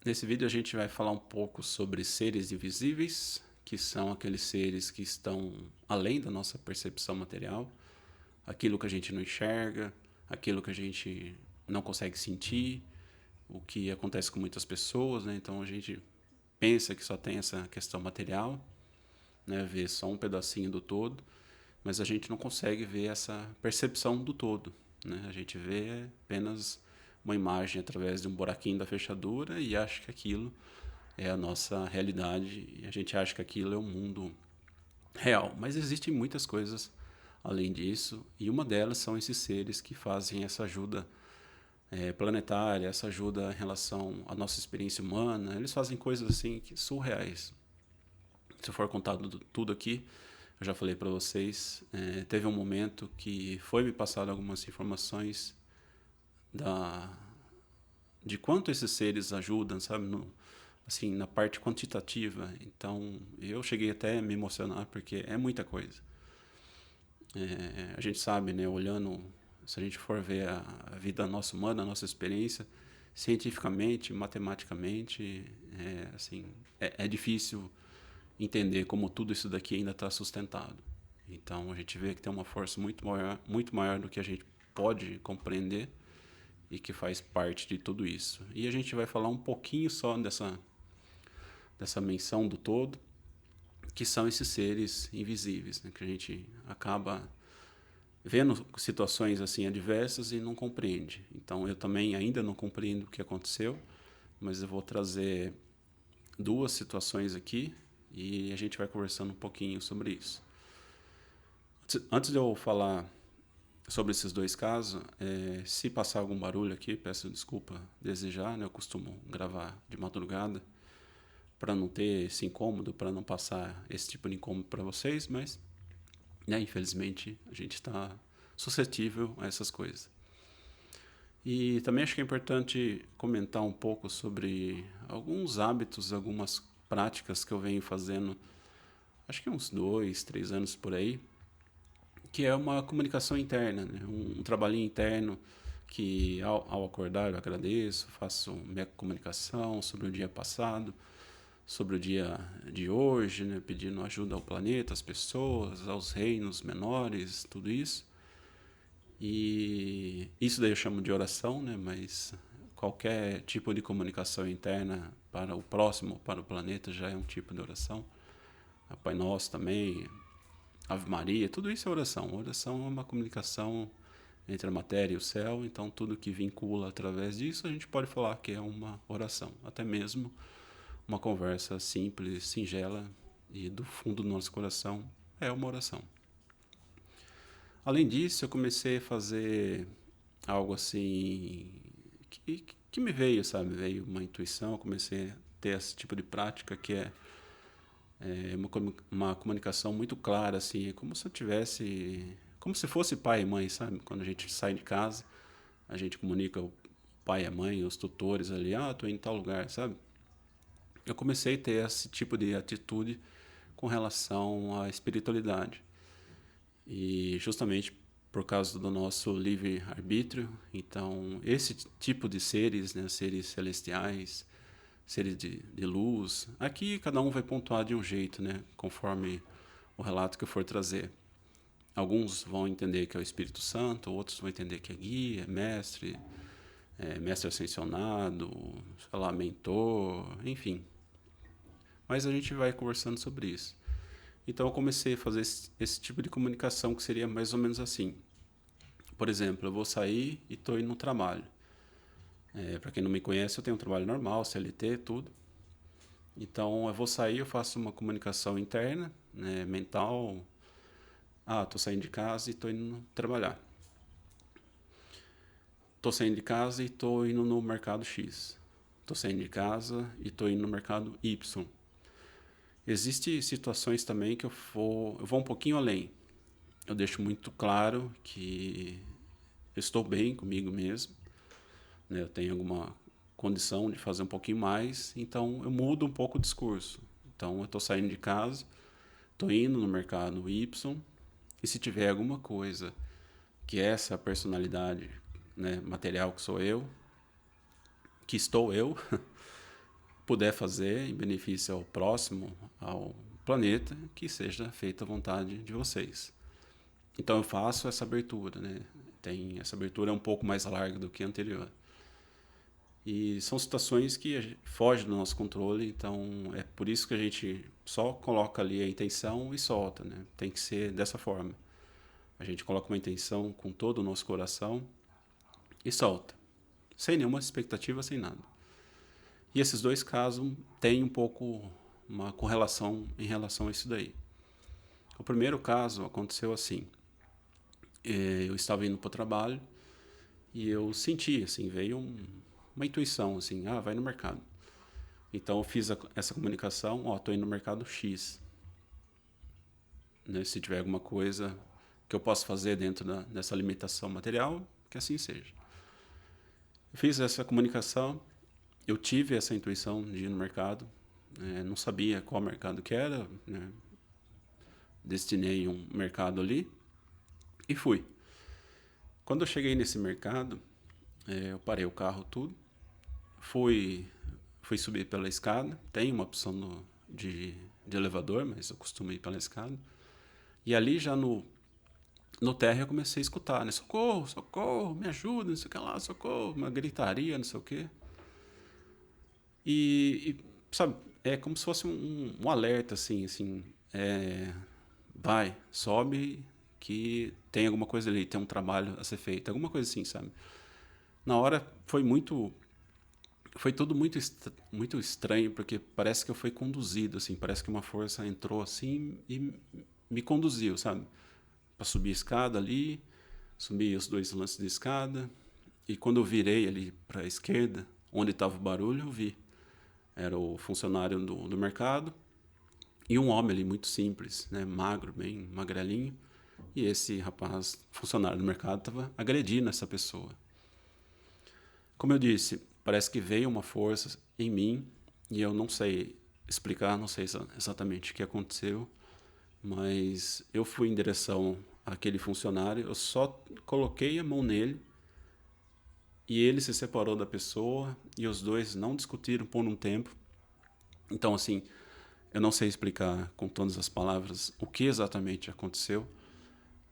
Nesse vídeo a gente vai falar um pouco sobre seres invisíveis, que são aqueles seres que estão além da nossa percepção material, aquilo que a gente não enxerga, aquilo que a gente não consegue sentir, o que acontece com muitas pessoas, né? Então a gente pensa que só tem essa questão material, né? Vê só um pedacinho do todo, mas a gente não consegue ver essa percepção do todo, né? A gente vê apenas uma imagem através de um buraquinho da fechadura e acha que aquilo é a nossa realidade e a gente acha que aquilo é o mundo real. Mas existem muitas coisas além disso e uma delas são esses seres que fazem essa ajuda planetária, essa ajuda em relação à nossa experiência humana. Eles fazem coisas assim que surreais. Se eu for contar tudo aqui, eu já falei para vocês, teve um momento que foi me passado algumas informações da de quanto esses seres ajudam, sabe, assim, na parte quantitativa. Então, eu cheguei até a me emocionar porque é muita coisa. A gente sabe, né, olhando, se a gente for ver a vida nossa humana, a nossa experiência, cientificamente, matematicamente, assim, é difícil entender como tudo isso daqui ainda está sustentado. Então, a gente vê que tem uma força muito maior do que a gente pode compreender e que faz parte de tudo isso. E a gente vai falar um pouquinho só dessa menção do todo, que são esses seres invisíveis, né? Que a gente acaba vendo situações assim adversas e não compreende. Então eu também ainda não compreendo o que aconteceu, mas eu vou trazer duas situações aqui e a gente vai conversando um pouquinho sobre isso. Antes de eu falar sobre esses dois casos, se passar algum barulho aqui, peço desculpa desejar, né? Eu costumo gravar de madrugada para não ter esse incômodo, para não passar esse tipo de incômodo para vocês, mas né, infelizmente a gente está suscetível a essas coisas. E também acho que é importante comentar um pouco sobre alguns hábitos, algumas práticas que eu venho fazendo, acho que uns 2, 3 anos por aí, que é uma comunicação interna, né? Um trabalhinho interno que ao acordar eu agradeço, faço minha comunicação sobre o dia passado, sobre o dia de hoje, né? Pedindo ajuda ao planeta, às pessoas, aos reinos menores, tudo isso. E isso daí eu chamo de oração, né? Mas qualquer tipo de comunicação interna para o próximo, para o planeta, já é um tipo de oração. A Pai Nosso também, Ave Maria, tudo isso é oração. Oração é uma comunicação entre a matéria e o céu, então tudo que vincula através disso a gente pode falar que é uma oração. Até mesmo uma conversa simples, singela e do fundo do nosso coração é uma oração. Além disso, eu comecei a fazer algo assim que me veio, sabe? Veio uma intuição, eu comecei a ter esse tipo de prática que é uma comunicação muito clara, assim, é como se eu tivesse, como se fosse pai e mãe, sabe? Quando a gente sai de casa, a gente comunica o pai e a mãe, os tutores ali, tô indo em tal lugar, sabe? Eu comecei a ter esse tipo de atitude com relação à espiritualidade. E justamente por causa do nosso livre-arbítrio, então esse tipo de seres, né, seres celestiais, seres de luz, aqui cada um vai pontuar de um jeito, né, conforme o relato que eu for trazer. Alguns vão entender que é o Espírito Santo, outros vão entender que é guia, mestre ascensionado, sei lá, mentor, enfim. Mas a gente vai conversando sobre isso. Então eu comecei a fazer esse tipo de comunicação que seria mais ou menos assim. Por exemplo, eu vou sair e estou indo no trabalho. Para quem não me conhece, eu tenho um trabalho normal, CLT, tudo. Então eu vou sair, eu faço uma comunicação interna, né, mental. Estou saindo de casa e estou indo trabalhar. Estou saindo de casa e estou indo no mercado X. Estou saindo de casa e estou indo no mercado Y. Existem situações também que eu vou um pouquinho além. Eu deixo muito claro que eu estou bem comigo mesmo, né? Eu tenho alguma condição de fazer um pouquinho mais, então eu mudo um pouco o discurso. Então eu estou saindo de casa, estou indo no mercado Y, e se tiver alguma coisa que essa personalidade, né, material que sou eu, que estou eu, puder fazer em benefício ao próximo, ao planeta, que seja feita a vontade de vocês. Então eu faço essa abertura, né? Essa abertura é um pouco mais larga do que a anterior. E são situações que fogem do nosso controle, então é por isso que a gente só coloca ali a intenção e solta, né? Tem que ser dessa forma. A gente coloca uma intenção com todo o nosso coração e solta, sem nenhuma expectativa, sem nada. E esses dois casos têm um pouco uma correlação em relação a isso daí. O primeiro caso aconteceu assim. Eu estava indo para o trabalho e eu senti, assim, veio uma intuição, assim, vai no mercado. Então eu fiz essa comunicação, estou indo no mercado X. Né? Se tiver alguma coisa que eu possa fazer dentro dessa limitação material, que assim seja. Eu fiz essa comunicação, eu tive essa intuição de ir no mercado, não sabia qual mercado que era, né? Destinei um mercado ali e fui. Quando eu cheguei nesse mercado, eu parei o carro tudo, fui subir pela escada, tem uma opção de elevador, mas eu costumo ir pela escada, e ali já no térreo eu comecei a escutar, né? Socorro, socorro, me ajuda, não sei o que lá, socorro, uma gritaria, não sei o que. E sabe, é como se fosse um alerta, assim, vai, sobe, que tem alguma coisa ali, tem um trabalho a ser feito, alguma coisa assim, sabe? Na hora foi tudo muito estranho, porque parece que eu fui conduzido, assim, parece que uma força entrou assim e me conduziu, sabe? Para subir a escada ali, subi os 2 lances de escada, e quando eu virei ali para a esquerda, onde estava o barulho, eu vi. Era o funcionário do mercado e um homem ali muito simples, né, magro, bem magrelinho, e esse rapaz, funcionário do mercado, estava agredindo essa pessoa. Como eu disse, parece que veio uma força em mim e eu não sei explicar, não sei exatamente o que aconteceu, mas eu fui em direção àquele funcionário, eu só coloquei a mão nele e ele se separou da pessoa e os dois não discutiram por um tempo. Então, assim, eu não sei explicar com todas as palavras o que exatamente aconteceu,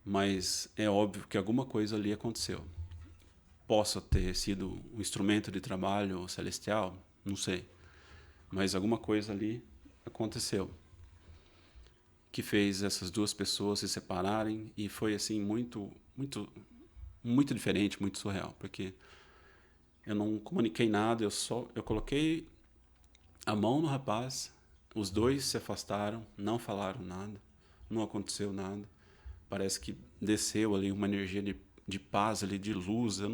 mas é óbvio que alguma coisa ali aconteceu. Possa ter sido um instrumento de trabalho celestial, não sei, mas alguma coisa ali aconteceu que fez essas duas pessoas se separarem e foi assim muito diferente, muito surreal, porque eu não comuniquei nada, eu coloquei a mão no rapaz, os dois se afastaram, não falaram nada, não aconteceu nada. Parece que desceu ali uma energia de paz, ali, de luz. Eu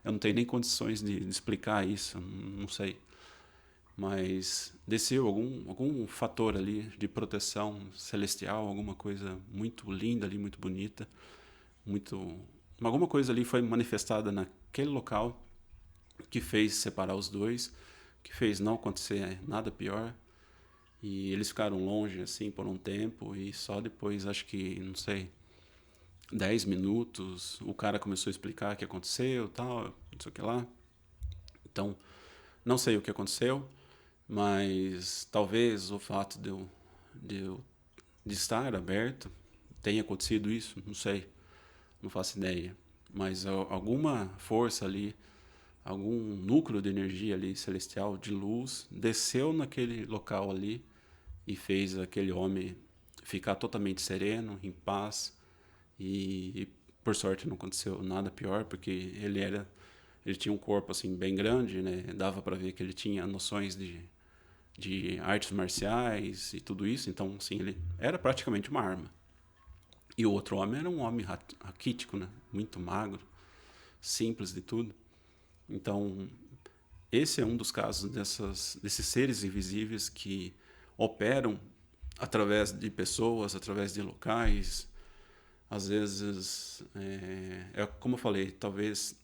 não tenho nem condições de explicar isso, não sei. Mas desceu algum fator ali de proteção celestial, alguma coisa muito linda ali, muito bonita. Alguma coisa ali foi manifestada naquele local que fez separar os dois, que fez não acontecer nada pior. E eles ficaram longe assim por um tempo e só depois, acho que, não sei, 10 minutos, o cara começou a explicar o que aconteceu, tal, não sei o que lá. Então, não sei o que aconteceu, mas talvez o fato de estar aberto tenha acontecido isso, não sei, não faço ideia. Mas alguma força ali, algum núcleo de energia ali celestial, de luz, desceu naquele local ali e fez aquele homem ficar totalmente sereno, em paz. E por sorte não aconteceu nada pior, porque ele tinha um corpo assim bem grande, né? Dava para ver que ele tinha noções de artes marciais e tudo isso, então assim, ele era praticamente uma arma. E o outro homem era um homem raquítico, né? Muito magro, simples de tudo. Então, esse é um dos casos desses seres invisíveis que operam através de pessoas, através de locais. Às vezes, como eu falei, talvez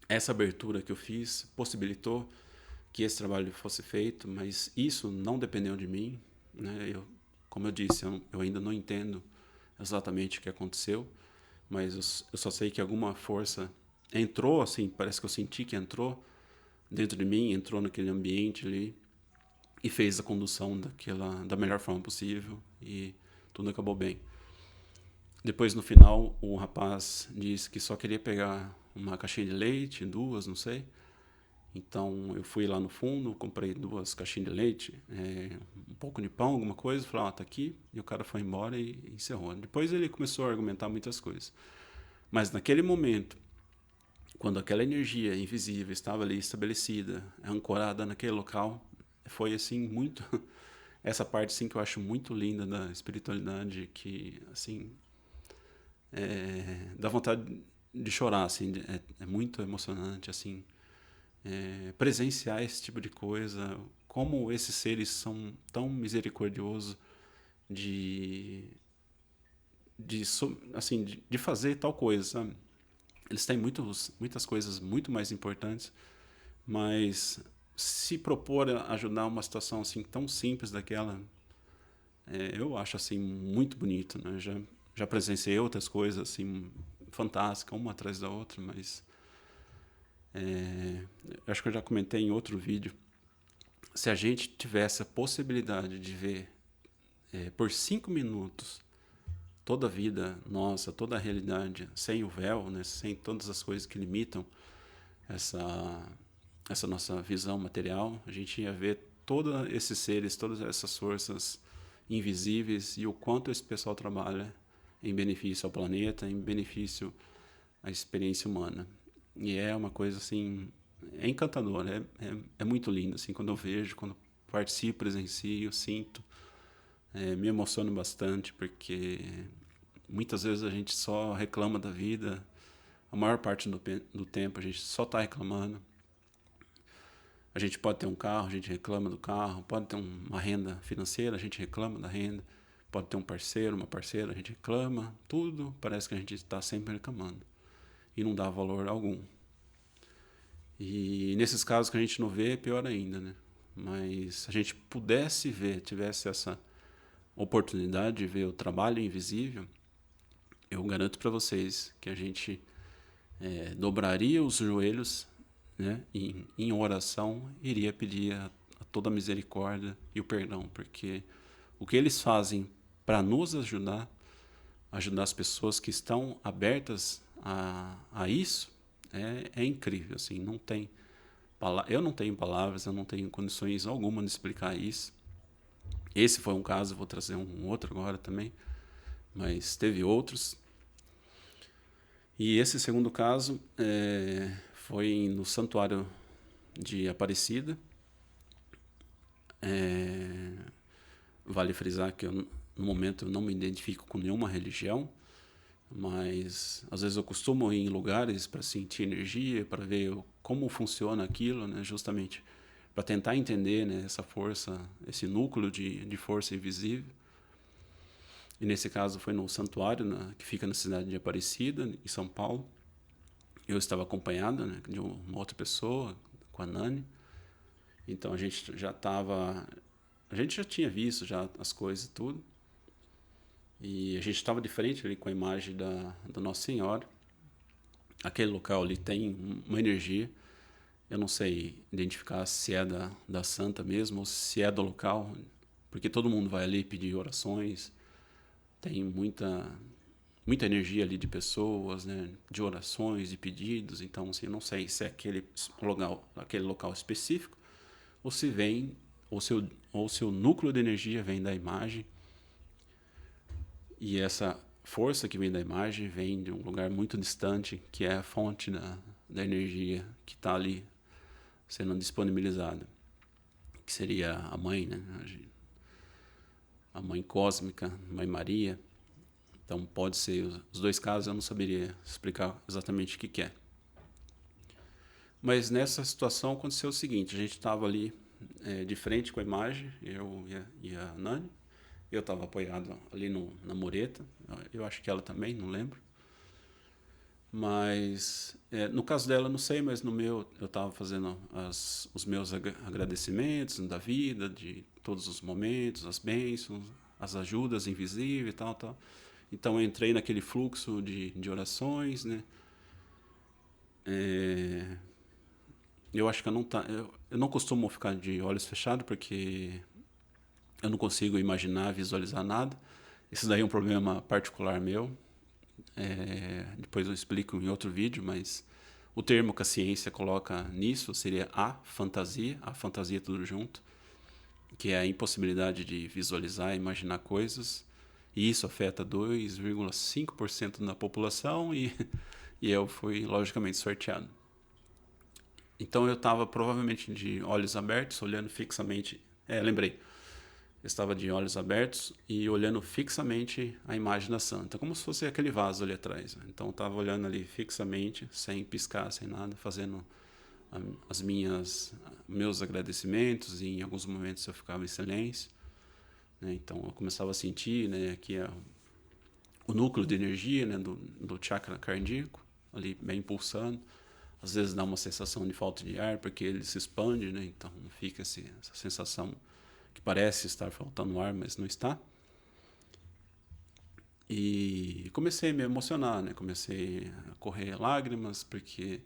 essa abertura que eu fiz possibilitou que esse trabalho fosse feito, mas isso não dependeu de mim, né? Como eu disse, eu ainda não entendo exatamente o que aconteceu, mas eu só sei que alguma força entrou, assim, parece que eu senti que entrou dentro de mim, entrou naquele ambiente ali e fez a condução da melhor forma possível e tudo acabou bem. Depois, no final, o rapaz disse que só queria pegar uma caixinha de leite, 2, não sei. Então eu fui lá no fundo, comprei 2 caixinhas de leite, um pouco de pão, alguma coisa, falei, tá aqui, e o cara foi embora e encerrou. Depois ele começou a argumentar muitas coisas. Mas naquele momento, quando aquela energia invisível estava ali estabelecida, ancorada naquele local, foi assim muito essa parte assim que eu acho muito linda da espiritualidade, que assim dá vontade de chorar, assim, é muito emocionante, assim, presenciar esse tipo de coisa, como esses seres são tão misericordiosos de, assim, de fazer tal coisa, sabe? Eles têm muitas coisas muito mais importantes, mas se propor a ajudar uma situação assim tão simples daquela, eu acho assim muito bonito, né? Já presenciei outras coisas assim fantásticas, uma atrás da outra, mas acho que eu já comentei em outro vídeo. Se a gente tivesse a possibilidade de ver por 5 minutos toda a vida nossa, toda a realidade, sem o véu, né, sem todas as coisas que limitam essa, essa nossa visão material, a gente ia ver todos esses seres, todas essas forças invisíveis e o quanto esse pessoal trabalha em benefício ao planeta, em benefício à experiência humana. E é uma coisa assim, é encantadora, é muito lindo, assim, quando eu vejo, quando participo, presencio, sinto, me emociono bastante, porque muitas vezes a gente só reclama da vida, a maior parte do tempo a gente só está reclamando. A gente pode ter um carro, a gente reclama do carro, pode ter uma renda financeira, a gente reclama da renda, pode ter um parceiro, uma parceira, a gente reclama, tudo parece que a gente está sempre reclamando e não dá valor algum. E nesses casos que a gente não vê, é pior ainda, né? Mas se a gente pudesse ver, tivesse essa oportunidade de ver o trabalho invisível, eu garanto para vocês que a gente dobraria os joelhos, né, em oração, iria pedir a toda a misericórdia e o perdão, porque o que eles fazem para nos ajudar, ajudar as pessoas que estão abertas a isso, é incrível, assim, não tem eu não tenho palavras, eu não tenho condições alguma de explicar isso. Esse foi um caso, vou trazer um outro agora também, mas teve outros. E esse segundo caso foi no Santuário de Aparecida. Vale frisar que eu, no momento eu não me identifico com nenhuma religião, mas às vezes eu costumo ir em lugares para sentir energia, para ver como funciona aquilo, né, justamente para tentar entender, né, essa força, esse núcleo de força invisível. E nesse caso foi no santuário, que fica na cidade de Aparecida, em São Paulo. Eu estava acompanhado, né, de uma outra pessoa, com a Nani. Então a gente já tinha visto já as coisas e tudo. E a gente estava de frente ali com a imagem da Nossa Senhora. Aquele local ali tem uma energia. Eu não sei identificar se é da santa mesmo ou se é do local, porque todo mundo vai ali pedir orações. Tem muita energia ali de pessoas, né, de orações, de pedidos. Então, assim, eu não sei se é aquele local específico ou se vem, ou se o núcleo de energia vem da imagem. E essa força que vem da imagem vem de um lugar muito distante, que é a fonte da energia que está ali sendo disponibilizada, que seria a mãe, né? A mãe cósmica, Mãe Maria. Então pode ser os dois casos, eu não saberia explicar exatamente o que é. Mas nessa situação aconteceu o seguinte, a gente estava ali de frente com a imagem, eu e a Nani. Eu estava apoiado ali na mureta, eu acho que ela também, não lembro. Mas no caso dela, não sei, mas no meu eu estava fazendo os meus agradecimentos da vida, de todos os momentos, as bênçãos, as ajudas invisíveis e tal, tal. Então eu entrei naquele fluxo de orações, né? Eu acho que eu não costumo ficar de olhos fechados porque eu não consigo imaginar, visualizar nada. Isso daí é um problema particular meu. Depois eu explico em outro vídeo, mas o termo que a ciência coloca nisso seria a fantasia tudo junto, que é a impossibilidade de visualizar e imaginar coisas. E isso afeta 2,5% da população e eu fui logicamente sorteado. Então eu estava provavelmente de olhos abertos, olhando fixamente. Lembrei. Eu estava de olhos abertos e olhando fixamente a imagem da santa, como se fosse aquele vaso ali atrás. Então eu estava olhando ali fixamente, sem piscar, sem nada, fazendo as meus agradecimentos, e em alguns momentos eu ficava em silêncio, né? Então eu começava a sentir, né, aqui o núcleo de energia, né, do chakra cardíaco ali bem pulsando. Às vezes dá uma sensação de falta de ar porque ele se expande, né? Então fica essa sensação que parece estar faltando ar, mas não está. E comecei a me emocionar, né? Comecei a correr lágrimas, porque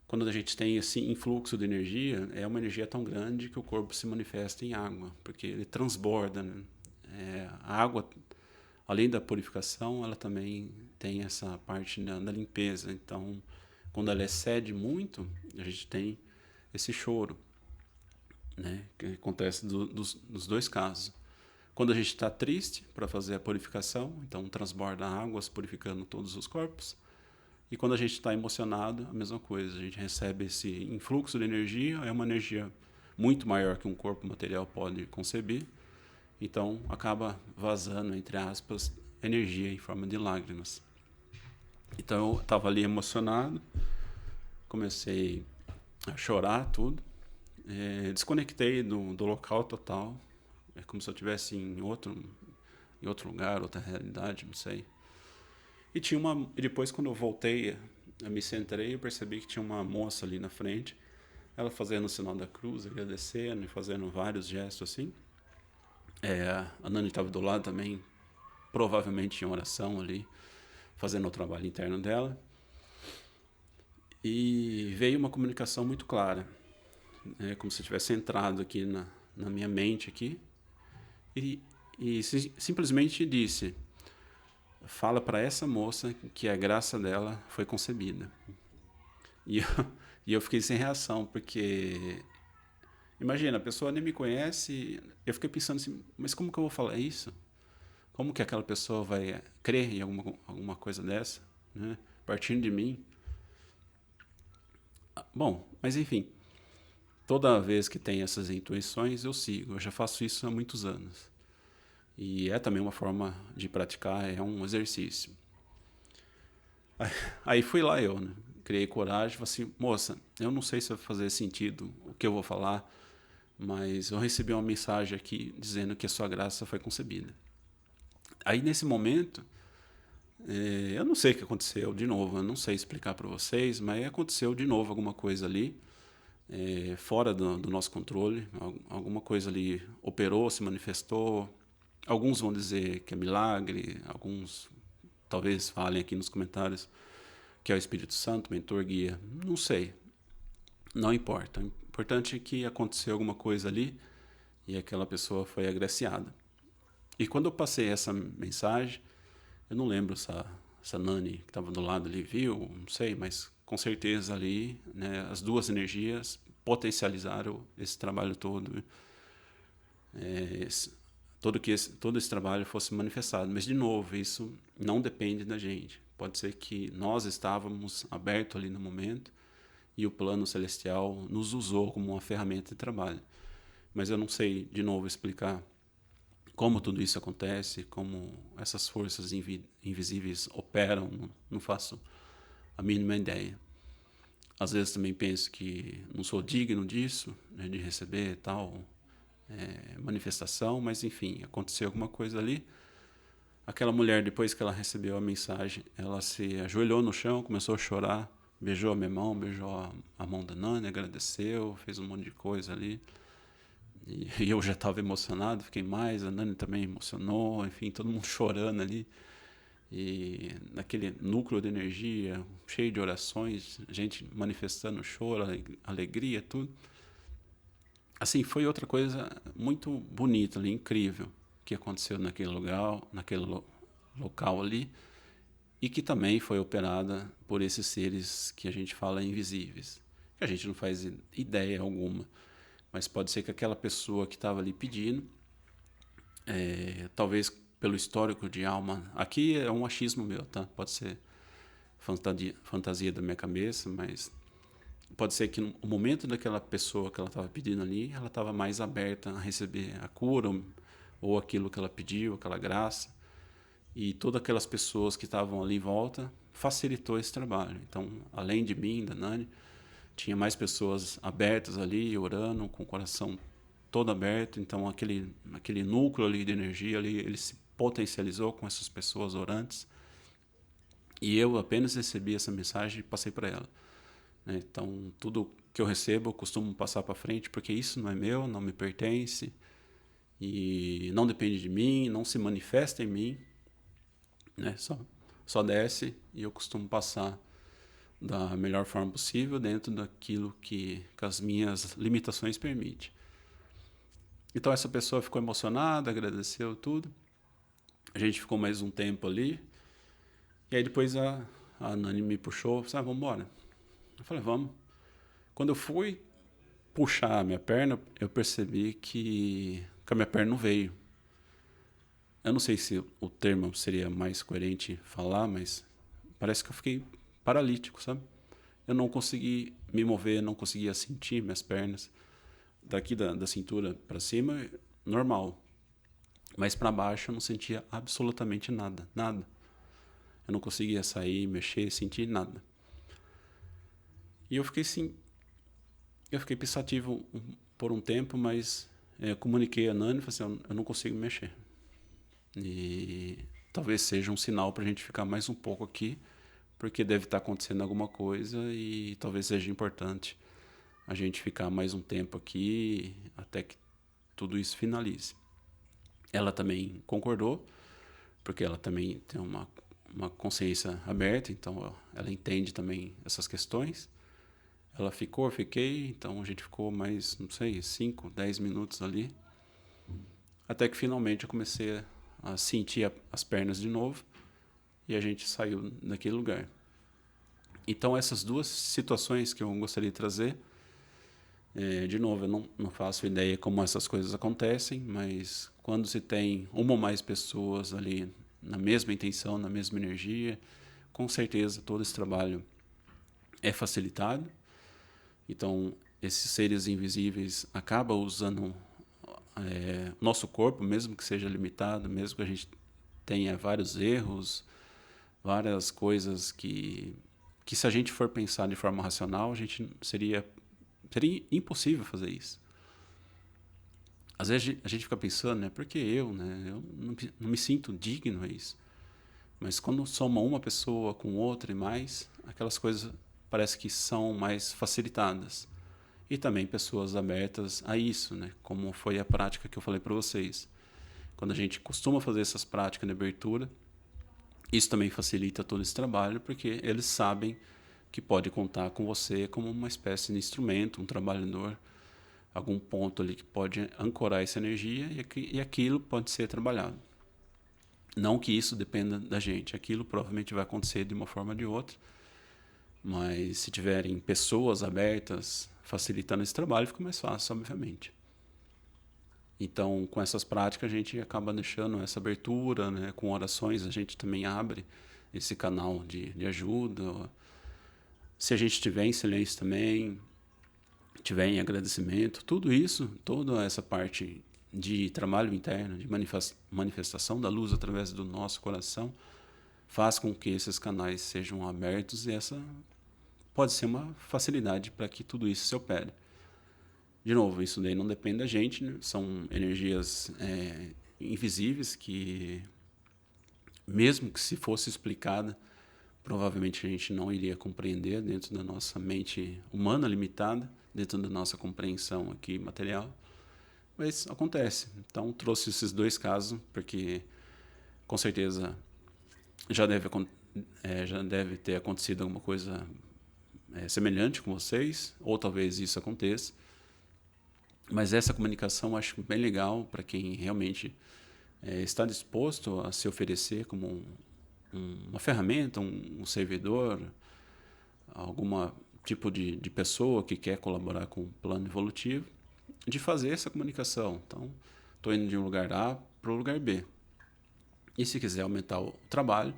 quando a gente tem esse influxo de energia, é uma energia tão grande que o corpo se manifesta em água, porque ele transborda, né? A água, além da purificação, ela também tem essa parte da limpeza. Então, quando ela excede muito, a gente tem esse choro, né? Que acontece dos dois casos. Quando a gente está triste para fazer a purificação, então transborda águas purificando todos os corpos. E quando a gente está emocionado, a mesma coisa. A gente recebe esse influxo de energia, é uma energia muito maior que um corpo material pode conceber. Então acaba vazando, entre aspas, energia em forma de lágrimas. Então eu estava ali emocionado, comecei a chorar tudo. Desconectei do local total. É como se eu estivesse em outro lugar, outra realidade, não sei. E depois, quando eu voltei, eu me centrei, eu percebi que tinha uma moça ali na frente, ela fazendo o sinal da cruz, agradecendo e fazendo vários gestos assim. A Nani estava do lado também, provavelmente em oração ali, fazendo o trabalho interno dela. E veio uma comunicação muito clara, como se eu tivesse entrado aqui na minha mente aqui, e simplesmente disse: fala para essa moça que a graça dela foi concebida. E eu, e eu fiquei sem reação, porque imagina, a pessoa nem me conhece. Eu fiquei pensando assim, mas como que eu vou falar isso? Como que aquela pessoa vai crer em alguma coisa dessa, né? Partindo de mim? Bom, mas enfim, toda vez que tem essas intuições eu sigo. Eu já faço isso há muitos anos. E é também uma forma de praticar, é um exercício. Aí fui lá eu, né? Criei coragem, falei assim, moça, eu não sei se vai fazer sentido o que eu vou falar, mas eu recebi uma mensagem aqui dizendo que a sua graça foi concebida. Aí nesse momento, eu não sei o que aconteceu de novo, eu não sei explicar para vocês, mas aconteceu de novo alguma coisa ali, fora do nosso controle, alguma coisa ali operou, se manifestou. Alguns vão dizer que é milagre, alguns talvez falem aqui nos comentários que é o Espírito Santo, mentor, guia. Não sei. Não importa. O importante é que aconteceu alguma coisa ali e aquela pessoa foi agraciada. E quando eu passei essa mensagem, eu não lembro se a Nani que estava do lado ali viu, não sei, mas com certeza ali, né, as duas energias potencializaram esse trabalho todo. Todo esse trabalho fosse manifestado. Mas, de novo, isso não depende da gente. Pode ser que nós estávamos abertos ali no momento e o plano celestial nos usou como uma ferramenta de trabalho. Mas eu não sei, de novo, explicar como tudo isso acontece, como essas forças invisíveis operam, não faço a mínima ideia. Às vezes também penso que não sou digno disso, né, de receber tal manifestação, mas enfim, aconteceu alguma coisa ali. Aquela mulher, depois que ela recebeu a mensagem, ela se ajoelhou no chão, começou a chorar, beijou a minha mão, beijou a mão da Nani, agradeceu, fez um monte de coisa ali. E eu já estava emocionado, fiquei mais, a Nani também emocionou, enfim, todo mundo chorando ali. e naquele núcleo de energia, cheio de orações, gente manifestando choro, alegria, tudo. Assim, foi outra coisa muito bonita ali, incrível, que aconteceu naquele lugar, local ali, e que também foi operada por esses seres que a gente fala invisíveis, que a gente não faz ideia alguma, mas pode ser que aquela pessoa que estava ali pedindo, talvez pelo histórico de alma, aqui é um achismo meu, tá? Pode ser fantasia da minha cabeça, mas pode ser que no momento daquela pessoa que ela estava pedindo ali, ela estava mais aberta a receber a cura ou aquilo que ela pediu, aquela graça. E todas aquelas pessoas que estavam ali em volta facilitou esse trabalho. Então, além de mim, da Nani, tinha mais pessoas abertas ali, orando, com o coração todo aberto. Então, aquele núcleo ali de energia ali, ele se potencializou com essas pessoas orantes. E eu apenas recebi essa mensagem e passei para ela. Então, tudo que eu recebo, eu costumo passar para frente, porque isso não é meu, não me pertence, e não depende de mim, não se manifesta em mim, né? Só desce e eu costumo passar da melhor forma possível dentro daquilo que as minhas limitações permitem. Então, essa pessoa ficou emocionada, agradeceu tudo. A gente ficou mais um tempo ali. E aí depois a Nani me puxou, falou, vamos embora. Eu falei, vamos. Quando eu fui puxar a minha perna, eu percebi que a minha perna não veio. Eu não sei se o termo seria mais coerente falar, mas parece que eu fiquei paralítico, sabe? Eu não consegui me mover, não conseguia sentir minhas pernas. Daqui da cintura para cima, normal. Mas para baixo eu não sentia absolutamente nada, nada. Eu não conseguia sair, mexer, sentir nada. E eu fiquei pensativo por um tempo, mas eu comuniquei a Nani e falei assim, eu não consigo mexer. E talvez seja um sinal para a gente ficar mais um pouco aqui, porque deve estar acontecendo alguma coisa e talvez seja importante a gente ficar mais um tempo aqui até que tudo isso finalize. Ela também concordou, porque ela também tem uma consciência aberta, então ela entende também essas questões. Ela ficou, eu fiquei, então a gente ficou mais, não sei, 5, 10 minutos ali. Até que finalmente eu comecei a sentir as pernas de novo e a gente saiu daquele lugar. Então essas duas situações que eu gostaria de trazer, de novo, eu não faço ideia como essas coisas acontecem, mas quando se tem uma ou mais pessoas ali na mesma intenção, na mesma energia, com certeza todo esse trabalho é facilitado. Então, esses seres invisíveis acabam usando nosso corpo, mesmo que seja limitado, mesmo que a gente tenha vários erros, várias coisas que se a gente for pensar de forma racional, seria impossível fazer isso. Às vezes a gente fica pensando, né? Por que eu, né? Eu não me sinto digno a isso. Mas quando soma uma pessoa com outra e mais, aquelas coisas parece que são mais facilitadas. E também pessoas abertas a isso, né? Como foi a prática que eu falei para vocês. Quando a gente costuma fazer essas práticas de abertura, isso também facilita todo esse trabalho, porque eles sabem que pode contar com você como uma espécie de instrumento, um trabalhador, algum ponto ali que pode ancorar essa energia e aquilo pode ser trabalhado. Não que isso dependa da gente, aquilo provavelmente vai acontecer de uma forma ou de outra, mas se tiverem pessoas abertas facilitando esse trabalho, fica mais fácil, obviamente. Então, com essas práticas, a gente acaba deixando essa abertura, né? Com orações, a gente também abre esse canal de ajuda. Se a gente estiver em silêncio também, tiver em agradecimento, tudo isso, toda essa parte de trabalho interno, de manifestação da luz através do nosso coração, faz com que esses canais sejam abertos e essa pode ser uma facilidade para que tudo isso se opere. De novo, isso daí não depende da gente, né? São energias invisíveis que, mesmo que se fosse explicada, provavelmente a gente não iria compreender dentro da nossa mente humana limitada, dentro da nossa compreensão aqui material, mas acontece. Então trouxe esses dois casos, porque com certeza já deve, já deve ter acontecido alguma coisa semelhante com vocês, ou talvez isso aconteça. Mas essa comunicação eu acho bem legal para quem realmente está disposto a se oferecer como uma ferramenta, um servidor, alguma tipo de pessoa que quer colaborar com o plano evolutivo, de fazer essa comunicação. Então, estou indo de um lugar A para o lugar B. E se quiser aumentar o trabalho,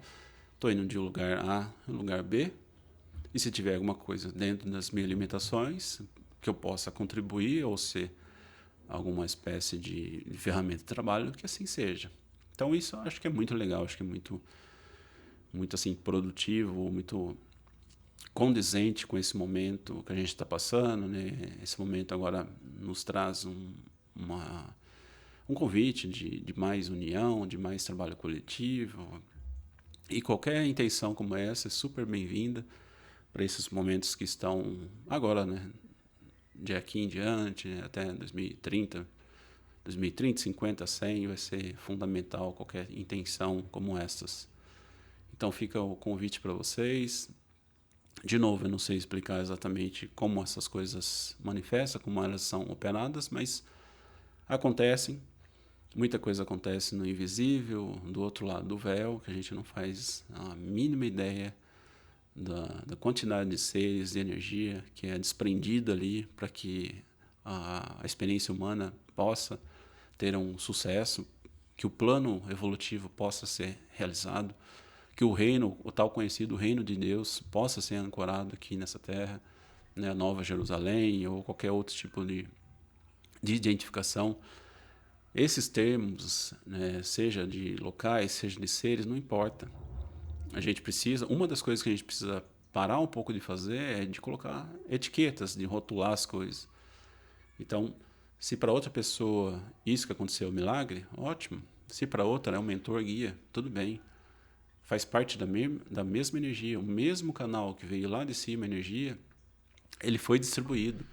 estou indo de um lugar A ao lugar B. E se tiver alguma coisa dentro das minhas limitações que eu possa contribuir ou ser alguma espécie de ferramenta de trabalho, que assim seja. Então isso eu acho que é muito legal, acho que é muito assim produtivo, muito condizente com esse momento que a gente está passando, né? Esse momento agora nos traz um convite de mais união, de mais trabalho coletivo, e qualquer intenção como essa é super bem-vinda para esses momentos que estão agora, né? De aqui em diante, até 2030, 50, 100, vai ser fundamental qualquer intenção como essas. Então fica o convite para vocês. De novo, eu não sei explicar exatamente como essas coisas manifestam, como elas são operadas, mas acontecem. Muita coisa acontece no invisível, do outro lado do véu, que a gente não faz a mínima ideia da quantidade de seres, de energia que é desprendida ali para que a experiência humana possa ter um sucesso, que o plano evolutivo possa ser realizado, que o reino, o tal conhecido reino de Deus, possa ser ancorado aqui nessa terra, né, Nova Jerusalém ou qualquer outro tipo de identificação. Esses termos, né, seja de locais, seja de seres, não importa. A gente precisa, uma das coisas que a gente precisa parar um pouco de fazer é de colocar etiquetas, de rotular as coisas. Então, se para outra pessoa isso que aconteceu é um milagre, ótimo. Se para outra é um mentor guia, tudo bem. Faz parte da mesma energia. O mesmo canal que veio lá de cima, energia, ele foi distribuído.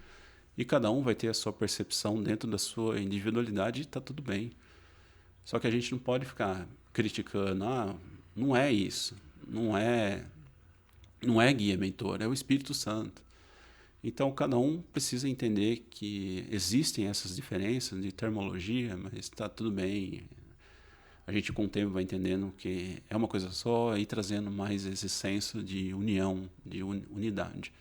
E cada um vai ter a sua percepção dentro da sua individualidade e está tudo bem. Só que a gente não pode ficar criticando, não é isso, não é guia mentor, é o Espírito Santo. Então cada um precisa entender que existem essas diferenças de termologia, mas está tudo bem. A gente com o tempo vai entendendo que é uma coisa só e trazendo mais esse senso de união, de unidade.